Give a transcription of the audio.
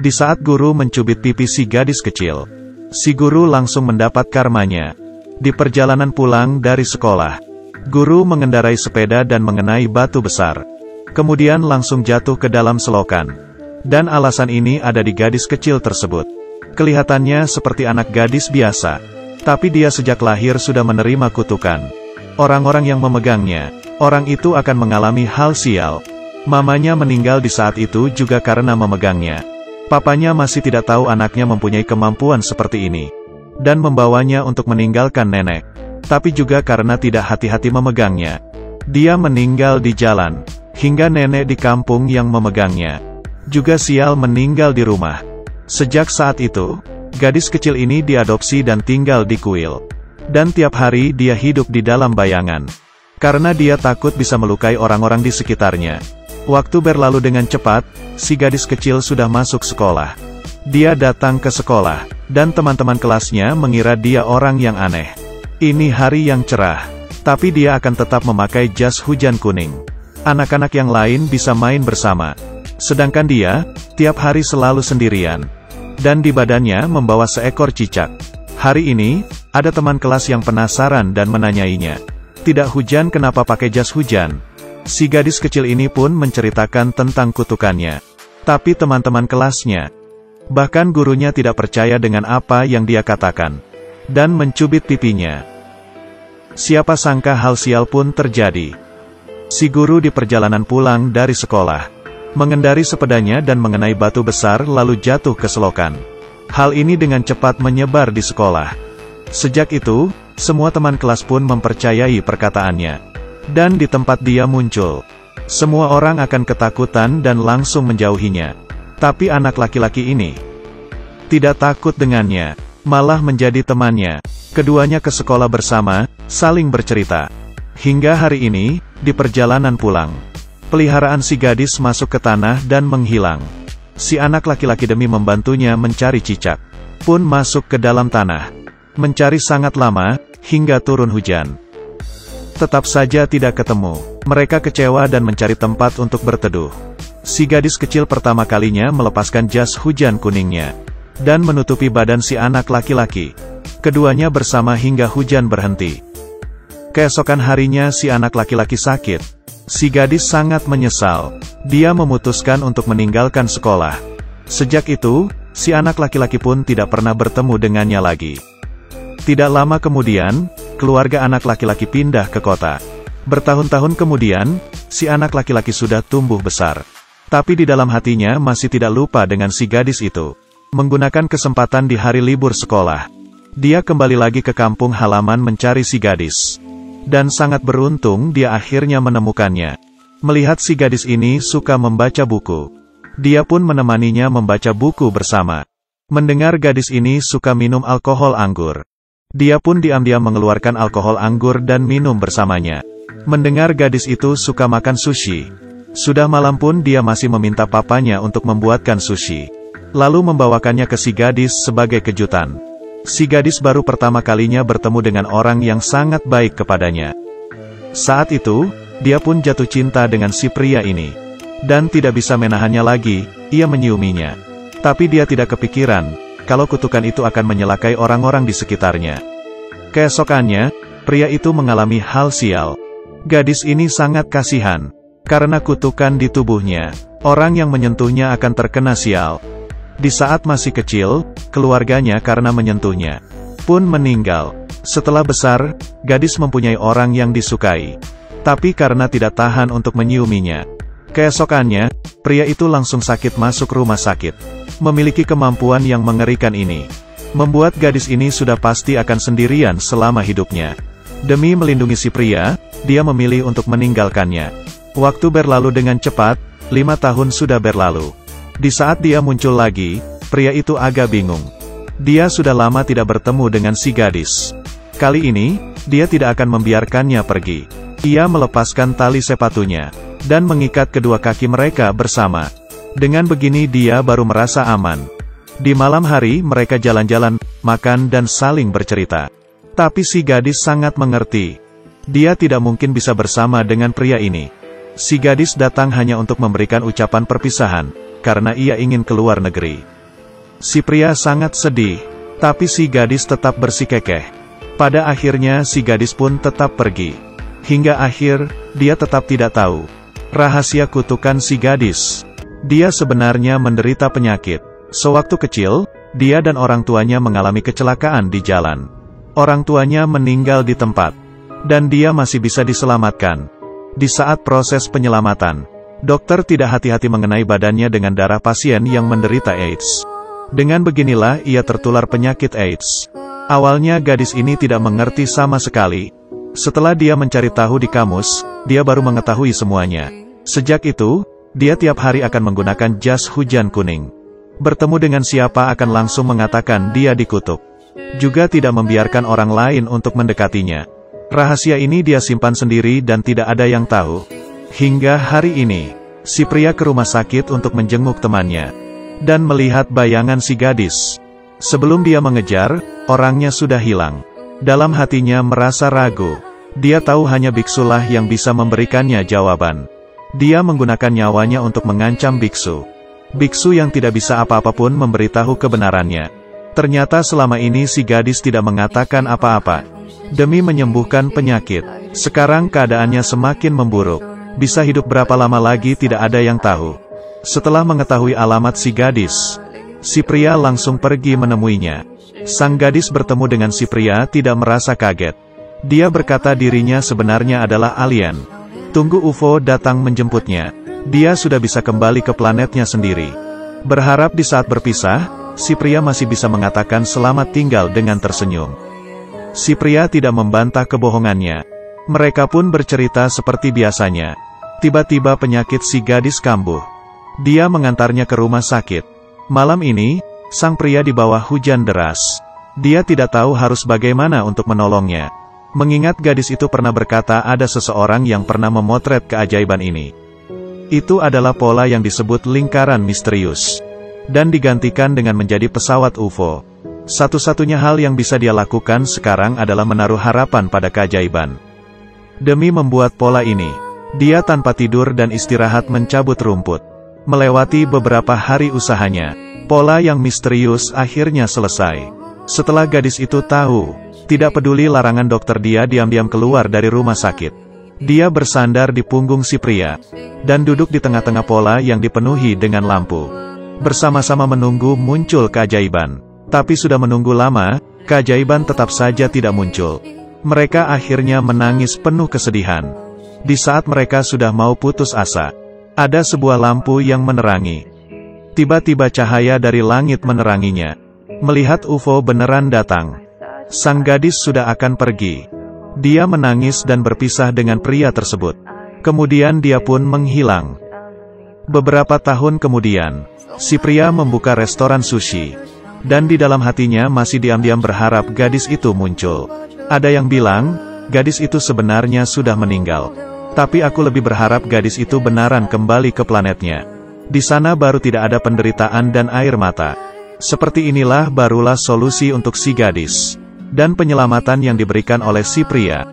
Di saat guru mencubit pipi si gadis kecil, si guru langsung mendapat karmanya. Di perjalanan pulang dari sekolah, guru mengendarai sepeda dan mengenai batu besar. Kemudian langsung jatuh ke dalam selokan. Dan alasan ini ada di gadis kecil tersebut. Kelihatannya seperti anak gadis biasa. Tapi dia sejak lahir sudah menerima kutukan. Orang-orang yang memegangnya, orang itu akan mengalami hal sial. Mamanya meninggal di saat itu juga karena memegangnya. Papanya masih tidak tahu anaknya mempunyai kemampuan seperti ini. Dan membawanya untuk meninggalkan nenek. Tapi juga karena tidak hati-hati memegangnya. Dia meninggal di jalan. Hingga nenek di kampung yang memegangnya juga sial meninggal di rumah. Sejak saat itu, gadis kecil ini diadopsi dan tinggal di kuil. Dan tiap hari dia hidup di dalam bayangan. Karena dia takut bisa melukai orang-orang di sekitarnya. Waktu berlalu dengan cepat, si gadis kecil sudah masuk sekolah. Dia datang ke sekolah, dan teman-teman kelasnya mengira dia orang yang aneh. Ini hari yang cerah, tapi dia akan tetap memakai jas hujan kuning. Anak-anak yang lain bisa main bersama. Sedangkan dia, tiap hari selalu sendirian. Dan di badannya membawa seekor cicak. Hari ini, ada teman kelas yang penasaran dan menanyainya. Tidak hujan kenapa pakai jas hujan? Si gadis kecil ini pun menceritakan tentang kutukannya. Tapi teman-teman kelasnya, bahkan gurunya tidak percaya dengan apa yang dia katakan. Dan mencubit pipinya. Siapa sangka hal sial pun terjadi. Si guru di perjalanan pulang dari sekolah, mengendari sepedanya dan mengenai batu besar lalu jatuh ke selokan. Hal ini dengan cepat menyebar di sekolah. Sejak itu, semua teman kelas pun mempercayai perkataannya. Dan di tempat dia muncul, semua orang akan ketakutan dan langsung menjauhinya. Tapi anak laki-laki ini tidak takut dengannya, malah menjadi temannya. Keduanya ke sekolah bersama, saling bercerita. Hingga hari ini, di perjalanan pulang, peliharaan si gadis masuk ke tanah dan menghilang. Si anak laki-laki demi membantunya mencari cicak, pun masuk ke dalam tanah. Mencari sangat lama, hingga turun hujan. Tetap saja tidak ketemu. Mereka kecewa dan mencari tempat untuk berteduh. Si gadis kecil pertama kalinya melepaskan jas hujan kuningnya, dan menutupi badan si anak laki-laki. Keduanya bersama hingga hujan berhenti. Keesokan harinya si anak laki-laki sakit. Si gadis sangat menyesal. Dia memutuskan untuk meninggalkan sekolah. Sejak itu, si anak laki-laki pun tidak pernah bertemu dengannya lagi. Tidak lama kemudian, keluarga anak laki-laki pindah ke kota. Bertahun-tahun kemudian, si anak laki-laki sudah tumbuh besar. Tapi di dalam hatinya masih tidak lupa dengan si gadis itu. Menggunakan kesempatan di hari libur sekolah, dia kembali lagi ke kampung halaman mencari si gadis. Dan sangat beruntung dia akhirnya menemukannya. Melihat si gadis ini suka membaca buku, dia pun menemaninya membaca buku bersama. Mendengar gadis ini suka minum alkohol anggur, dia pun diam-diam mengeluarkan alkohol anggur dan minum bersamanya. Mendengar gadis itu suka makan sushi, sudah malam pun dia masih meminta papanya untuk membuatkan sushi, lalu membawakannya ke si gadis sebagai kejutan. Si gadis baru pertama kalinya bertemu dengan orang yang sangat baik kepadanya. Saat itu, dia pun jatuh cinta dengan si pria ini. Dan tidak bisa menahannya lagi, ia menyiuminya. Tapi dia tidak kepikiran, kalau kutukan itu akan menyelakai orang-orang di sekitarnya. Keesokannya, pria itu mengalami hal sial. Gadis ini sangat kasihan, karena kutukan di tubuhnya. Orang yang menyentuhnya akan terkena sial. Di saat masih kecil, keluarganya karena menyentuhnya pun meninggal. Setelah besar, gadis mempunyai orang yang disukai. Tapi karena tidak tahan untuk menyiuminya. Keesokannya, pria itu langsung sakit masuk rumah sakit. Memiliki kemampuan yang mengerikan ini membuat gadis ini sudah pasti akan sendirian selama hidupnya. Demi melindungi si pria, dia memilih untuk meninggalkannya. Waktu berlalu dengan cepat, 5 tahun sudah berlalu. Di saat dia muncul lagi, pria itu agak bingung. Dia sudah lama tidak bertemu dengan si gadis. Kali ini, dia tidak akan membiarkannya pergi. Ia melepaskan tali sepatunya, dan mengikat kedua kaki mereka bersama. Dengan begini dia baru merasa aman. Di malam hari mereka jalan-jalan, makan dan saling bercerita. Tapi si gadis sangat mengerti. Dia tidak mungkin bisa bersama dengan pria ini. Si gadis datang hanya untuk memberikan ucapan perpisahan. karena ia ingin keluar negeri. Si pria sangat sedih, tapi si gadis tetap bersikukuh. Pada akhirnya si gadis pun tetap pergi. Hingga akhir, dia tetap tidak tahu rahasia kutukan si gadis. Dia sebenarnya menderita penyakit. Sewaktu kecil, dia dan orang tuanya mengalami kecelakaan di jalan. Orang tuanya meninggal di tempat, dan dia masih bisa diselamatkan. Di saat proses penyelamatan, dokter tidak hati-hati mengenai badannya dengan darah pasien yang menderita AIDS. Dengan beginilah ia tertular penyakit AIDS. Awalnya gadis ini tidak mengerti sama sekali. Setelah dia mencari tahu di kamus, dia baru mengetahui semuanya. Sejak itu, dia tiap hari akan menggunakan jas hujan kuning. Bertemu dengan siapa akan langsung mengatakan dia dikutuk. Juga tidak membiarkan orang lain untuk mendekatinya. Rahasia ini dia simpan sendiri dan tidak ada yang tahu. Hingga hari ini, si pria ke rumah sakit untuk menjenguk temannya dan melihat bayangan si gadis. Sebelum dia mengejar, orangnya sudah hilang. Dalam hatinya merasa ragu. Dia tahu hanya biksulah yang bisa memberikannya jawaban. Dia menggunakan nyawanya untuk mengancam biksu. Biksu yang tidak bisa apa-apa pun memberitahu kebenarannya. Ternyata selama ini si gadis tidak mengatakan apa-apa. Demi menyembuhkan penyakit, sekarang keadaannya semakin memburuk. Bisa hidup berapa lama lagi tidak ada yang tahu. Setelah mengetahui alamat si gadis, si pria langsung pergi menemuinya. Sang gadis bertemu dengan si pria tidak merasa kaget. Dia berkata dirinya sebenarnya adalah alien. Tunggu UFO datang menjemputnya. Dia sudah bisa kembali ke planetnya sendiri. Berharap di saat berpisah, si pria masih bisa mengatakan selamat tinggal dengan tersenyum. Si pria tidak membantah kebohongannya. Mereka pun bercerita seperti biasanya. Tiba-tiba penyakit si gadis kambuh. Dia mengantarnya ke rumah sakit. Malam ini, sang pria di bawah hujan deras. Dia tidak tahu harus bagaimana untuk menolongnya. Mengingat gadis itu pernah berkata ada seseorang yang pernah memotret keajaiban ini. Itu adalah pola yang disebut lingkaran misterius. Dan digantikan dengan menjadi pesawat UFO. Satu-satunya hal yang bisa dia lakukan sekarang adalah menaruh harapan pada keajaiban. Demi membuat pola ini, dia tanpa tidur dan istirahat mencabut rumput. Melewati beberapa hari usahanya, pola yang misterius akhirnya selesai. Setelah gadis itu tahu, tidak peduli larangan dokter, dia diam-diam keluar dari rumah sakit. Dia bersandar di punggung si pria, dan duduk di tengah-tengah pola yang dipenuhi dengan lampu. Bersama-sama menunggu muncul keajaiban. Tapi sudah menunggu lama, keajaiban tetap saja tidak muncul. Mereka akhirnya menangis penuh kesedihan. Di saat mereka sudah mau putus asa, ada sebuah lampu yang menerangi. Tiba-tiba cahaya dari langit meneranginya. Melihat UFO beneran datang. Sang gadis sudah akan pergi. Dia menangis dan berpisah dengan pria tersebut. Kemudian dia pun menghilang. Beberapa tahun kemudian, si pria membuka restoran sushi. Dan di dalam hatinya masih diam-diam berharap gadis itu muncul. Ada yang bilang, gadis itu sebenarnya sudah meninggal. Tapi aku lebih berharap gadis itu benaran kembali ke planetnya. Di sana baru tidak ada penderitaan dan air mata. Seperti inilah barulah solusi untuk si gadis. Dan penyelamatan yang diberikan oleh si pria.